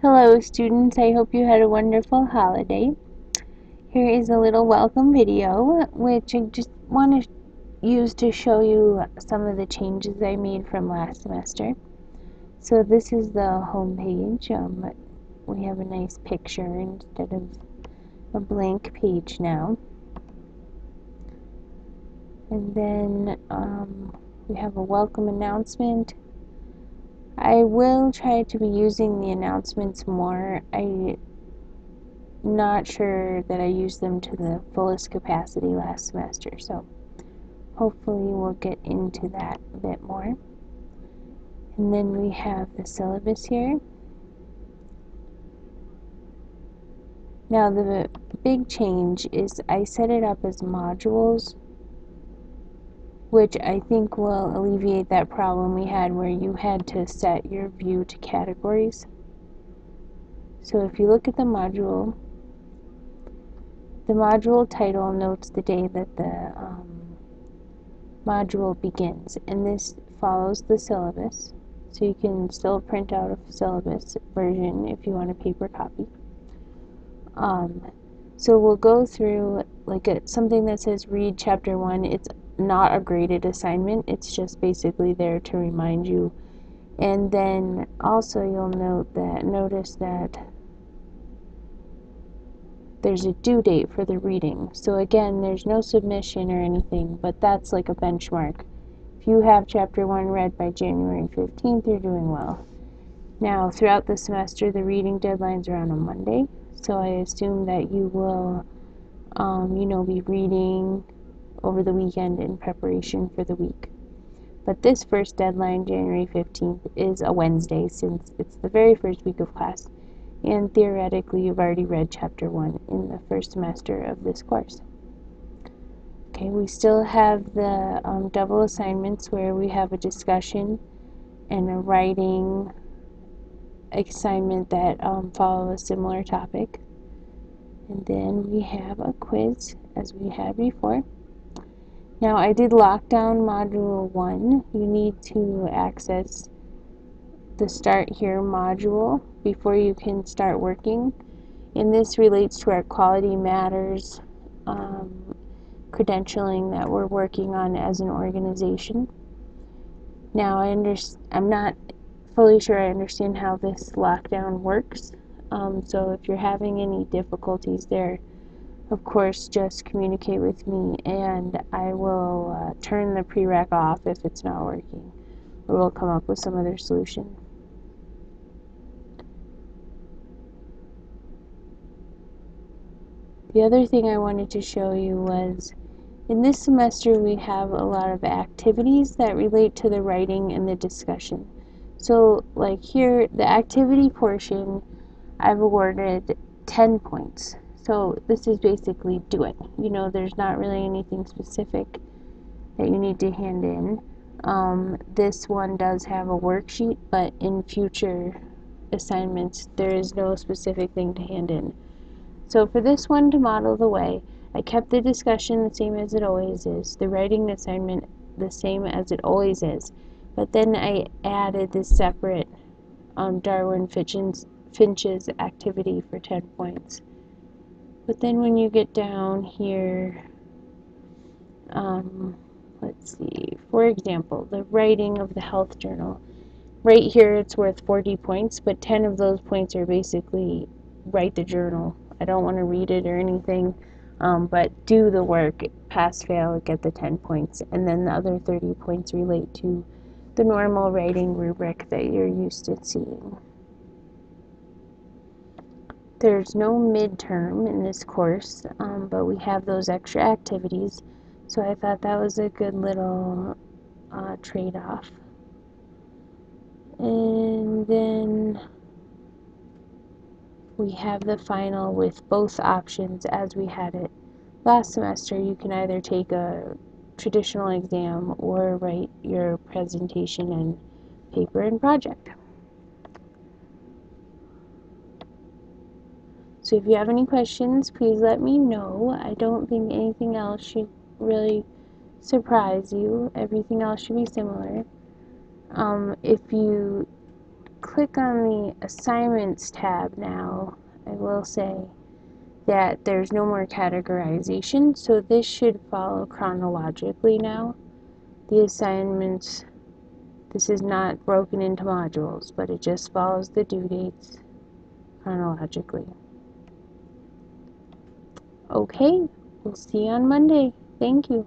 Hello students, I hope you had a wonderful holiday. Here is a little welcome video which I just want to use to show you some of the changes I made from last semester. So this is the home page. We have a nice picture instead of a blank page now. And then we have a welcome announcement. I will try to be using the announcements more. I'm not sure that I used them to the fullest capacity last semester, so hopefully we'll get into that a bit more. And then we have the syllabus here. Now the big change is I set it up as modules, which I think will alleviate that problem we had where you had to set your view to categories. So if you look at the module title notes the day that the module begins, and this follows the syllabus, so you can still print out a syllabus version if you want a paper copy. So we'll go through like something that says read chapter 1. It's not a graded assignment, it's just basically there to remind you. And then also you'll notice that there's a due date for the reading. So again, there's no submission or anything, but that's like a benchmark. If you have chapter 1 read by January 15th, you're doing well. Now, throughout the semester, the reading deadlines are on a Monday, so I assume that you will, be reading over the weekend in preparation for the week. But this first deadline, January 15th, is a Wednesday since it's the very first week of class, and theoretically you've already read chapter 1 in the first semester of this course. Okay, we still have the double assignments where we have a discussion and a writing assignment that follow a similar topic. And then we have a quiz as we had before. Now I did lock down module 1. You need to access the Start Here module before you can start working. And this relates to our Quality Matters credentialing that we're working on as an organization. Now I'm not fully sure I understand how this lockdown works, so if you're having any difficulties there, of course just communicate with me and I will turn the prereq off if it's not working, or we'll come up with some other solution. The other thing I wanted to show you was in this semester we have a lot of activities that relate to the writing and the discussion. So like here, the activity portion, I've awarded 10 points. So this is basically do it. There's not really anything specific that you need to hand in. This one does have a worksheet, but in future assignments there is no specific thing to hand in. So for this one, to model the way, I kept the discussion the same as it always is, the writing assignment the same as it always is, but then I added this separate Darwin Finch's activity for 10 points. But then when you get down here, let's see, for example, the writing of the health journal. Right here it's worth 40 points, but 10 of those points are basically write the journal. I don't want to read it or anything, but do the work, pass, fail, get the 10 points, and then the other 30 points relate to the normal writing rubric that you're used to seeing. There's no midterm in this course, but we have those extra activities, so I thought that was a good little trade-off. And then we have the final with both options as we had it last semester. You can either take a traditional exam or write your presentation and paper and project. So if you have any questions, please let me know. I don't think anything else should really surprise you. Everything else should be similar. If you click on the Assignments tab now, I will say that there's no more categorization, so this should follow chronologically now. The assignments, this is not broken into modules, but it just follows the due dates chronologically. Okay, we'll see you on Monday. Thank you.